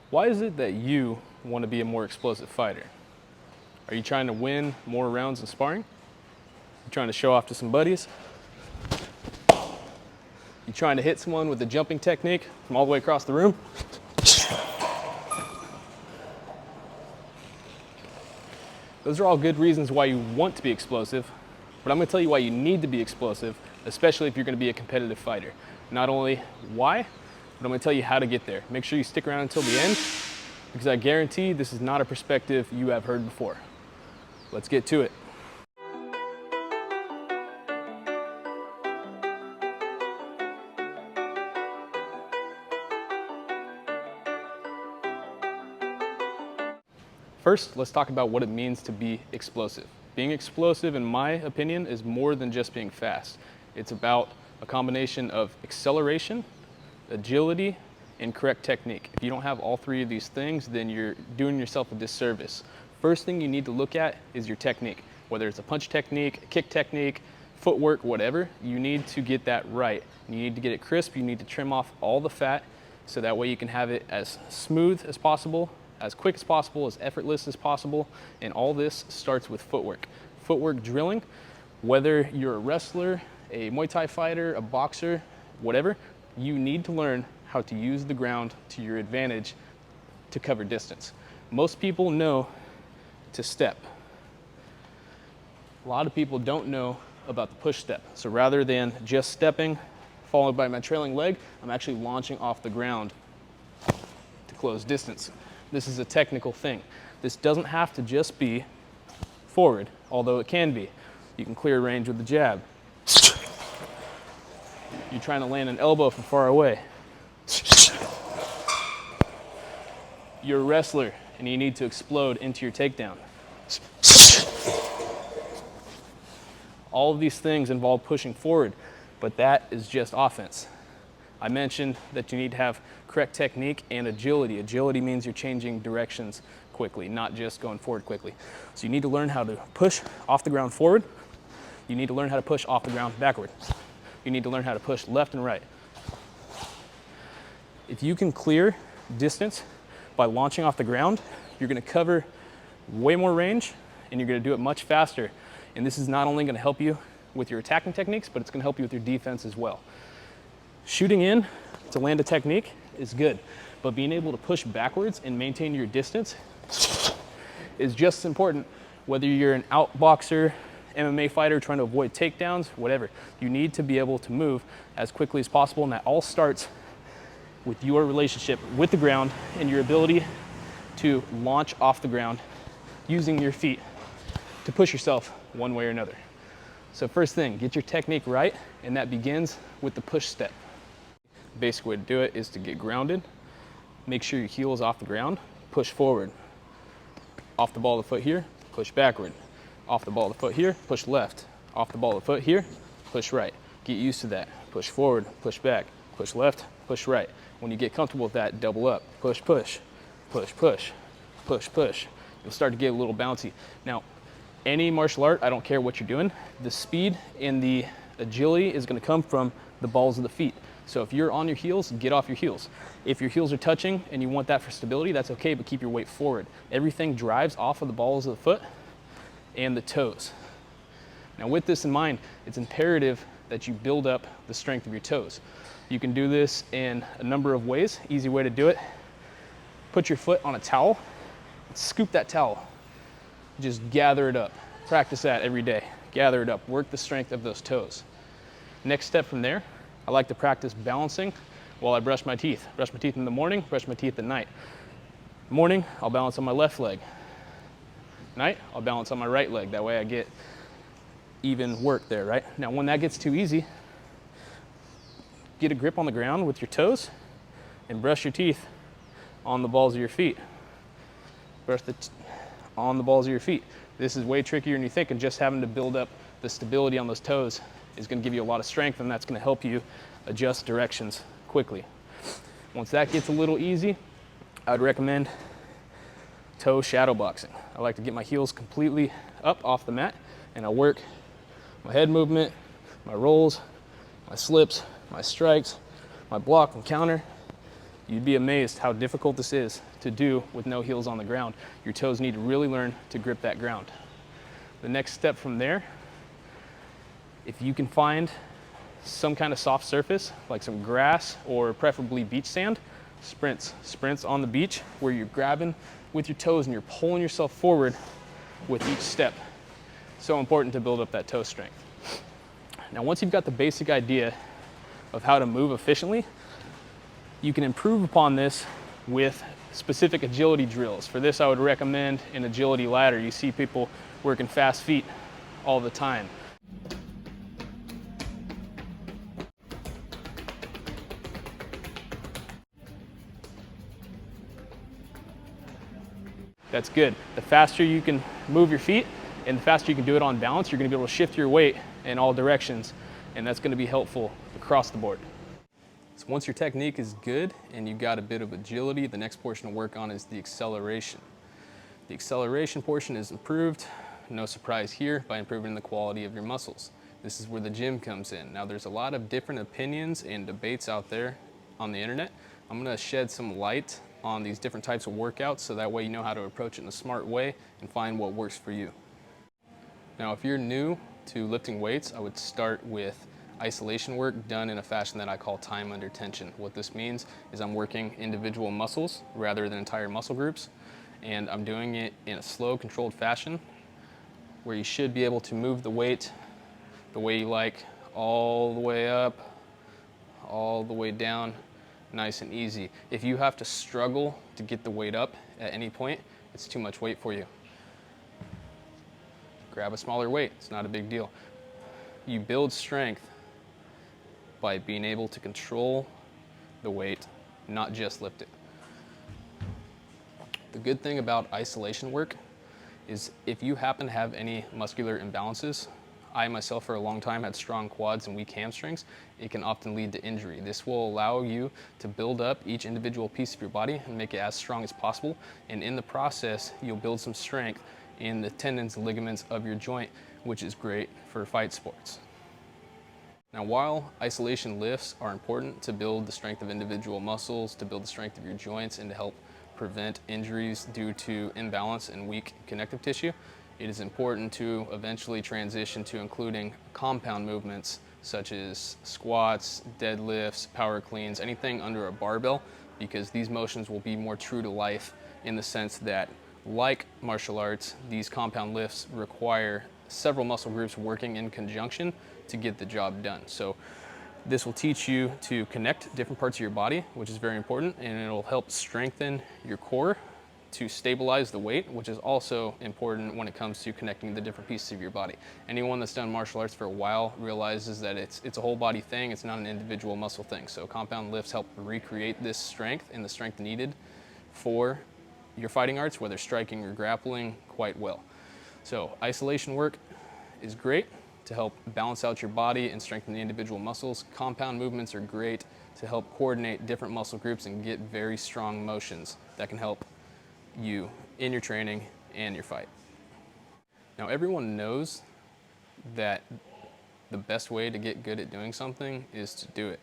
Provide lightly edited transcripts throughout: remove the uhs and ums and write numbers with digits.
Why is it that you want to be a more explosive fighter? Are you trying to win more rounds in sparring? You trying to show off to some buddies? You trying to hit someone with a jumping technique from all the way across the room? Those are all good reasons why you want to be explosive, but I'm going to tell you why you need to be explosive, especially if you're going to be a competitive fighter. Not only why, but I'm going to tell you how to get there. Make sure you stick around until the end, because I guarantee this is not a perspective you have heard before. Let's get to it. First, let's talk about what it means to be explosive. Being explosive, in my opinion, is more than just being fast. It's about a combination of acceleration, agility, and correct technique. If you don't have all three of these things, then you're doing yourself a disservice. First thing you need to look at is your technique. Whether it's a punch technique, a kick technique, footwork, whatever, you need to get that right. You need to get it crisp, you need to trim off all the fat, so that way you can have it as smooth as possible, as quick as possible, as effortless as possible, and all this starts with footwork. Footwork drilling, whether you're a wrestler, a Muay Thai fighter, a boxer, whatever, you need to learn how to use the ground to your advantage to cover distance. Most people know to step. A lot of people don't know about the push step. So rather than just stepping, followed by my trailing leg, I'm actually launching off the ground to close distance. This is a technical thing. This doesn't have to just be forward, although it can be. You can clear range with the jab. You're trying to land an elbow from far away. You're a wrestler and you need to explode into your takedown. All of these things involve pushing forward, but that is just offense. I mentioned that you need to have correct technique and agility. Agility means you're changing directions quickly, not just going forward quickly. So you need to learn how to push off the ground forward. You need to learn how to push off the ground backward. You need to learn how to push left and right. If you can clear distance by launching off the ground, you're going to cover way more range and you're going to do it much faster. And this is not only going to help you with your attacking techniques, but it's going to help you with your defense as well. Shooting in to land a technique is good, but being able to push backwards and maintain your distance is just as important. Whether you're an outboxer, MMA fighter trying to avoid takedowns, whatever, you need to be able to move as quickly as possible, and that all starts with your relationship with the ground and your ability to launch off the ground using your feet to push yourself one way or another. So first thing, get your technique right, and that begins with the push step. The basic way to do it is to get grounded, make sure your heel is off the ground, push forward. Off the ball of the foot here, push backward. Off the ball of the foot here, push left. Off the ball of the foot here, push right. Get used to that. Push forward, push back, push left, push right. When you get comfortable with that, double up. Push, push, push, push, push, push. You'll start to get a little bouncy. Now, any martial art, I don't care what you're doing, the speed and the agility is going to come from the balls of the feet. So if you're on your heels, get off your heels. If your heels are touching and you want that for stability, that's okay, but keep your weight forward. Everything drives off of the balls of the foot and the toes. Now with this in mind, it's imperative that you build up the strength of your toes. You can do this in a number of ways. Easy way to do it, put your foot on a towel, and scoop that towel. Just gather it up. Practice that every day. Gather it up, work the strength of those toes. Next step from there, I like to practice balancing while I brush my teeth. Brush my teeth in the morning, brush my teeth at night. Morning, I'll balance on my left leg. Night, I'll balance on my right leg. That way I get even work there, right? Now when that gets too easy, get a grip on the ground with your toes and brush your teeth on the balls of your feet. Brush on the balls of your feet. This is way trickier than you think, and just having to build up the stability on those toes is going to give you a lot of strength, and that's going to help you adjust directions quickly. Once that gets a little easy, I would recommend toe shadow boxing. I like to get my heels completely up off the mat, and I work my head movement, my rolls, my slips, my strikes, my block and counter, You'd be amazed how difficult this is to do with no heels on the ground. Your toes need to really learn to grip that ground. The next step from there, if you can find some kind of soft surface, like some grass or preferably beach sand, sprints. Sprints on the beach where you're grabbing with your toes and you're pulling yourself forward with each step. So important to build up that toe strength. Now, once you've got the basic idea of how to move efficiently, you can improve upon this with specific agility drills. For this, I would recommend an agility ladder. You see people working fast feet all the time. That's good. The faster you can move your feet and the faster you can do it on balance, you're going to be able to shift your weight in all directions, and that's going to be helpful across the board. So once your technique is good and you've got a bit of agility, the next portion to work on is the acceleration. The acceleration portion is improved, no surprise here, by improving the quality of your muscles. This is where the gym comes in. Now, there's a lot of different opinions and debates out there on the internet. I'm going to shed some light on these different types of workouts so that way you know how to approach it in a smart way and find what works for you. Now, if you're new to lifting weights, I would start with isolation work done in a fashion that I call time under tension. What this means is I'm working individual muscles rather than entire muscle groups, and I'm doing it in a slow, controlled fashion where you should be able to move the weight the way you like, all the way up, all the way down, nice and easy. If you have to struggle to get the weight up at any point, it's too much weight for you. Grab a smaller weight, it's not a big deal. You build strength by being able to control the weight, not just lift it. The good thing about isolation work is if you happen to have any muscular imbalances, I myself for a long time had strong quads and weak hamstrings, it can often lead to injury. This will allow you to build up each individual piece of your body and make it as strong as possible, and in the process you'll build some strength in the tendons and ligaments of your joint, which is great for fight sports. Now, while isolation lifts are important to build the strength of individual muscles, to build the strength of your joints, and to help prevent injuries due to imbalance and weak connective tissue, it is important to eventually transition to including compound movements such as squats, deadlifts, power cleans, anything under a barbell, because these motions will be more true to life in the sense that, like martial arts, these compound lifts require several muscle groups working in conjunction to get the job done. So this will teach you to connect different parts of your body, which is very important, and it'll help strengthen your core to stabilize the weight, which is also important when it comes to connecting the different pieces of your body. Anyone that's done martial arts for a while realizes that it's a whole body thing, it's not an individual muscle thing. So compound lifts help recreate this strength and the strength needed for your fighting arts, whether striking or grappling, quite well. So isolation work is great to help balance out your body and strengthen the individual muscles. Compound movements are great to help coordinate different muscle groups and get very strong motions that can help you in your training and your fight. Now, everyone knows that the best way to get good at doing something is to do it.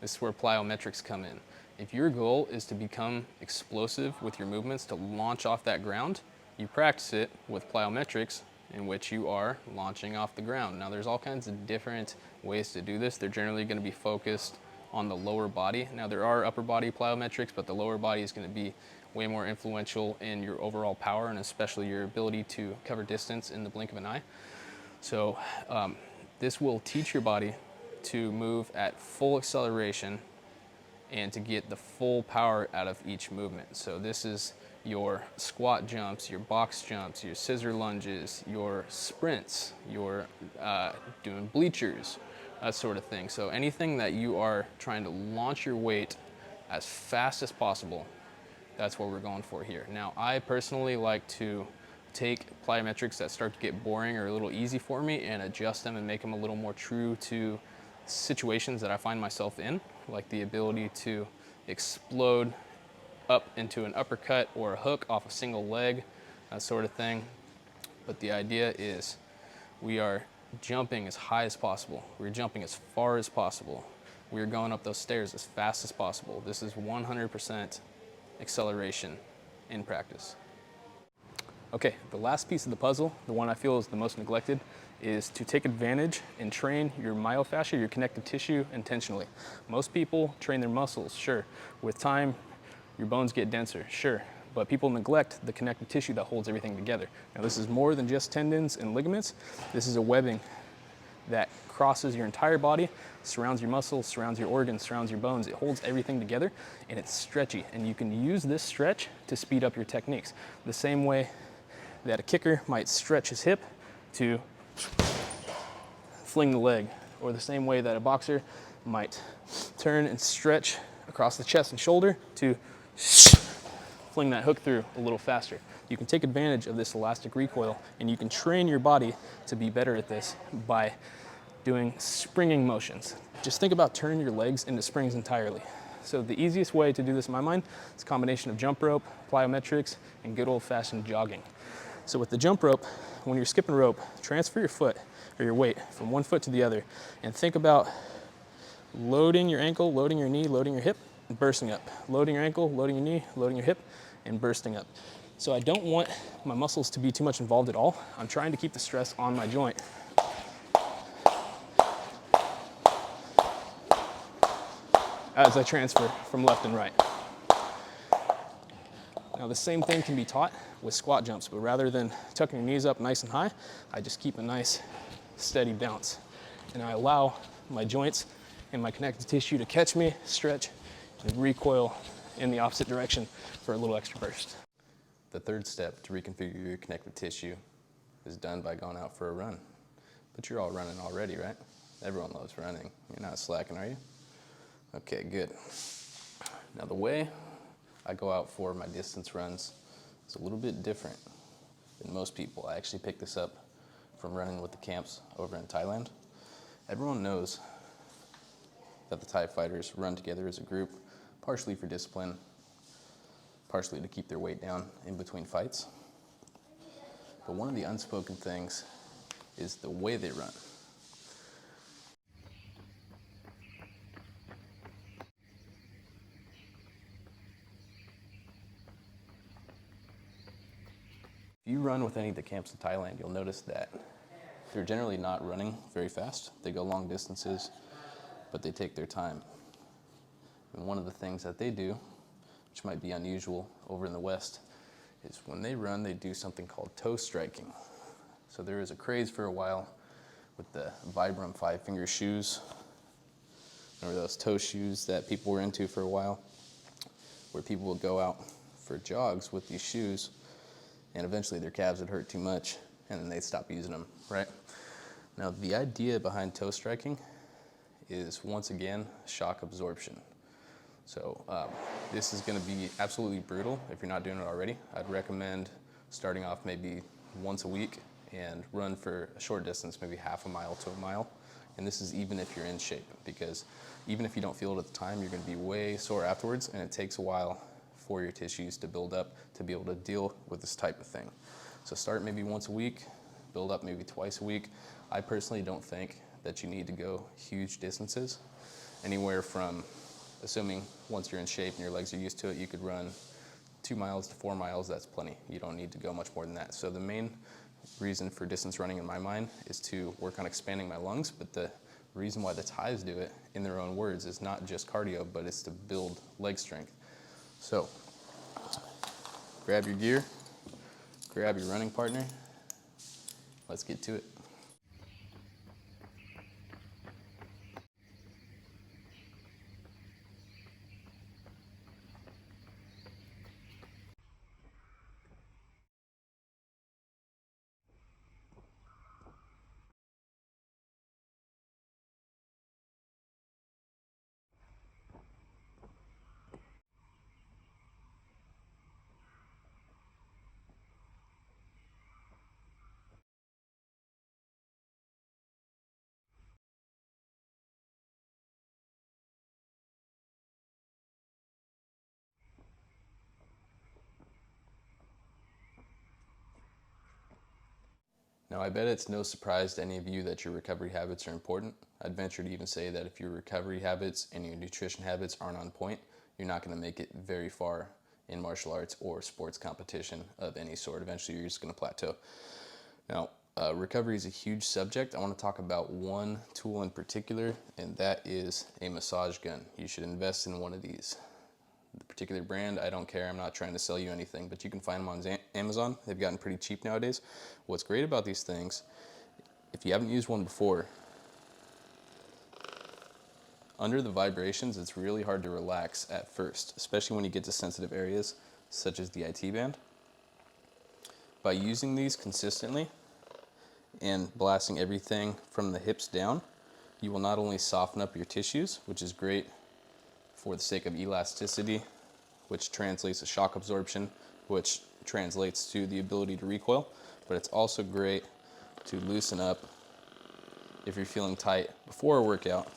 This is where plyometrics come in. If your goal is to become explosive with your movements, to launch off that ground, you practice it with plyometrics, in which you are launching off the ground. Now, there's all kinds of different ways to do this. They're generally going to be focused on the lower body. Now, there are upper body plyometrics, but the lower body is going to be way more influential in your overall power and especially your ability to cover distance in the blink of an eye. So this will teach your body to move at full acceleration and to get the full power out of each movement. So this is your squat jumps, your box jumps, your scissor lunges, your sprints, your doing bleachers, that sort of thing. So anything that you are trying to launch your weight as fast as possible, that's what we're going for here. Now, I personally like to take plyometrics that start to get boring or a little easy for me and adjust them and make them a little more true to situations that I find myself in, like the ability to explode up into an uppercut or a hook off a single leg, that sort of thing. But the idea is we are jumping as high as possible. We're jumping as far as possible. we're going up those stairs as fast as possible. This is 100% acceleration in practice. Okay, the last piece of the puzzle, the one I feel is the most neglected, is to take advantage and train your myofascia, your connective tissue, intentionally. Most people train their muscles, sure. With time, your bones get denser, sure. But people neglect the connective tissue that holds everything together. Now, this is more than just tendons and ligaments. This is a webbing that crosses your entire body, surrounds your muscles, surrounds your organs, surrounds your bones. It holds everything together, and it's stretchy. And you can use this stretch to speed up your techniques. The same way that a kicker might stretch his hip to fling the leg, or the same way that a boxer might turn and stretch across the chest and shoulder to fling that hook through a little faster. You can take advantage of this elastic recoil, and you can train your body to be better at this by doing springing motions. Just think about turning your legs into springs entirely. So the easiest way to do this in my mind is a combination of jump rope, plyometrics, and good old-fashioned jogging. So with the jump rope, when you're skipping rope, transfer your foot or your weight from one foot to the other, and think about loading your ankle, loading your knee, loading your hip, and bursting up. Loading your ankle, loading your knee, loading your hip, and bursting up. So I don't want my muscles to be too much involved at all. I'm trying to keep the stress on my joint. As I transfer from left and right. Now the same thing can be taught with squat jumps, but rather than tucking your knees up nice and high, I just keep a nice steady bounce. And I allow my joints and my connective tissue to catch me, stretch, and recoil in the opposite direction for a little extra burst. The third step to reconfigure your connective tissue is done by going out for a run. But you're all running already, right? Everyone loves running. You're not slacking, are you? Okay, good. Now the way I go out for my distance runs is a little bit different than most people. I actually picked this up from running with the camps over in Thailand. Everyone knows that the Thai fighters run together as a group, partially for discipline, partially to keep their weight down in between fights. But one of the unspoken things is the way they run. If you run with any of the camps in Thailand, you'll notice that they're generally not running very fast. They go long distances, but they take their time. And one of the things that they do, which might be unusual over in the West, is when they run, they do something called toe striking. So there was a craze for a while with the Vibram 5-finger shoes. Remember those toe shoes that people were into for a while? Where people would go out for jogs with these shoes, and eventually their calves would hurt too much, and then they'd stop using them, right? Now, the idea behind toe striking is, once again, shock absorption. So this is gonna be absolutely brutal if you're not doing it already. I'd recommend starting off maybe once a week and run for a short distance, maybe half a mile to a mile. And this is even if you're in shape, because even if you don't feel it at the time, you're gonna be way sore afterwards, and it takes a while for your tissues to build up to be able to deal with this type of thing. So start maybe once a week, build up maybe twice a week. I personally don't think that you need to go huge distances. Anywhere from, assuming once you're in shape and your legs are used to it, you could run 2 miles to 4 miles, that's plenty. You don't need to go much more than that. So the main reason for distance running in my mind is to work on expanding my lungs, but the reason why the Thais do it, in their own words, is not just cardio, but it's to build leg strength. So, grab your gear, grab your running partner, let's get to it. Now, I bet it's no surprise to any of you that your recovery habits are important. I'd venture to even say that if your recovery habits and your nutrition habits aren't on point, you're not going to make it very far in martial arts or sports competition of any sort. Eventually, you're just going to plateau. Now, recovery is a huge subject. I want to talk about one tool in particular, and that is a massage gun. You should invest in one of these. The particular brand, I don't care. I'm not trying to sell you anything, but you can find them on Amazon. They've gotten pretty cheap nowadays. What's great about these things, if you haven't used one before, under the vibrations, it's really hard to relax at first, especially when you get to sensitive areas such as the IT band. By using these consistently and blasting everything from the hips down, you will not only soften up your tissues, which is great for the sake of elasticity, which translates to shock absorption, which translates to the ability to recoil, but it's also great to loosen up if you're feeling tight before a workout,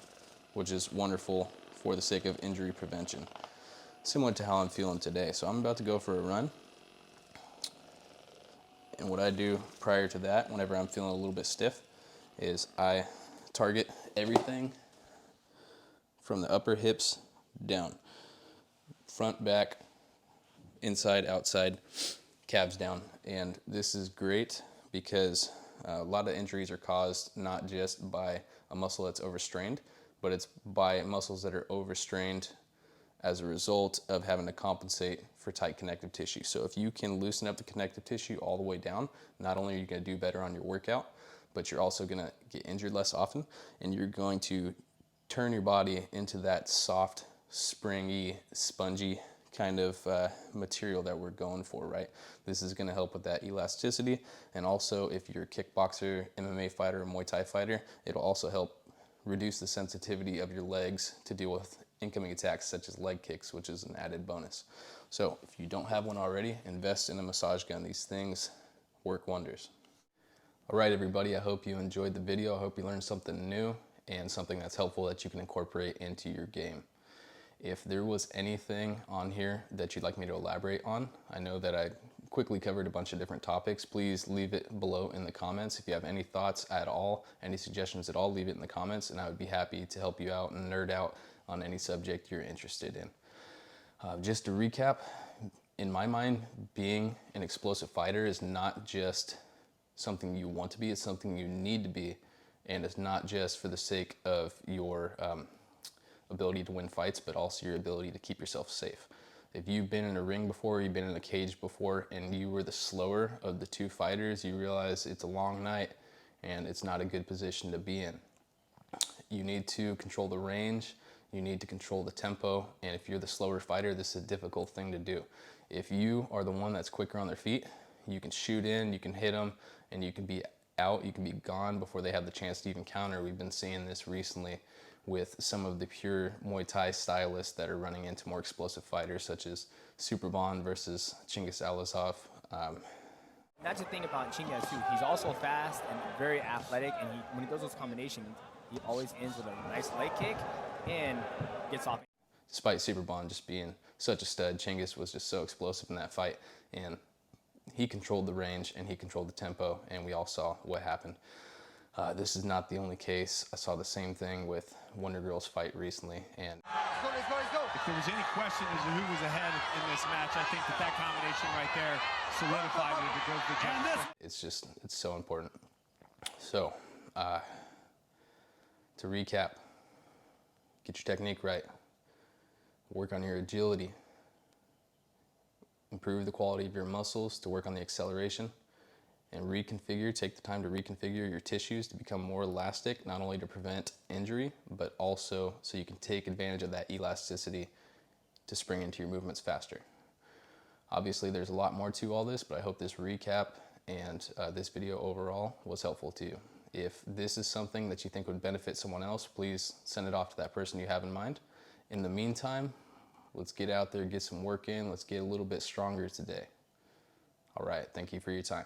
which is wonderful for the sake of injury prevention, similar to how I'm feeling today. So I'm about to go for a run. And what I do prior to that, whenever I'm feeling a little bit stiff, is I target everything from the upper hips down. Front, back, inside, outside, calves down. And this is great because a lot of injuries are caused not just by a muscle that's overstrained, but it's by muscles that are overstrained as a result of having to compensate for tight connective tissue. So if you can loosen up the connective tissue all the way down, not only are you going to do better on your workout, but you're also going to get injured less often, and you're going to turn your body into that soft, springy, spongy kind of material that we're going for, right? This is going to help with that elasticity, and also if you're a kickboxer, MMA fighter, or Muay Thai fighter, it'll also help reduce the sensitivity of your legs to deal with incoming attacks such as leg kicks, which is an added bonus. So if you don't have one already, invest in a massage gun. These things work wonders. All right, everybody, I hope you enjoyed the video. I hope you learned something new and something that's helpful that you can incorporate into your game. If there was anything on here that you'd like me to elaborate on, I know that I quickly covered a bunch of different topics. Please leave it below in the comments. If you have any thoughts at all, any suggestions at all, leave it in the comments, and I would be happy to help you out and nerd out on any subject you're interested in. Just to recap, in my mind, being an explosive fighter is not just something you want to be, it's something you need to be, and it's not just for the sake of your ability to win fights, but also your ability to keep yourself safe. If you've been in a ring before, you've been in a cage before, and you were the slower of the two fighters, you realize it's a long night and it's not a good position to be in. You need to control the range, you need to control the tempo, and if you're the slower fighter, this is a difficult thing to do. If you are the one that's quicker on their feet, you can shoot in, you can hit them, and you can be out, you can be gone before they have the chance to even counter. We've been seeing this recently with some of the pure Muay Thai stylists that are running into more explosive fighters, such as Superbon versus Chingiz Alazov. That's the thing about Chingiz too. He's also fast and very athletic, and when he does those combinations, he always ends with a nice leg kick and gets off. Despite Superbon just being such a stud, Chingiz was just so explosive in that fight, and he controlled the range and he controlled the tempo, and we all saw what happened. This is not the only case. I saw the same thing with Wonder Girl's fight recently, and if there was any question as to who was ahead in this match, I think that combination right there solidified it because the judge. It's so important. So, to recap, get your technique right, work on your agility, improve the quality of your muscles to work on the acceleration, and reconfigure, take the time to reconfigure your tissues to become more elastic, not only to prevent injury, but also so you can take advantage of that elasticity to spring into your movements faster. Obviously, there's a lot more to all this, but I hope this recap and this video overall was helpful to you. If this is something that you think would benefit someone else, please send it off to that person you have in mind. In the meantime, let's get out there, get some work in, let's get a little bit stronger today. All right, thank you for your time.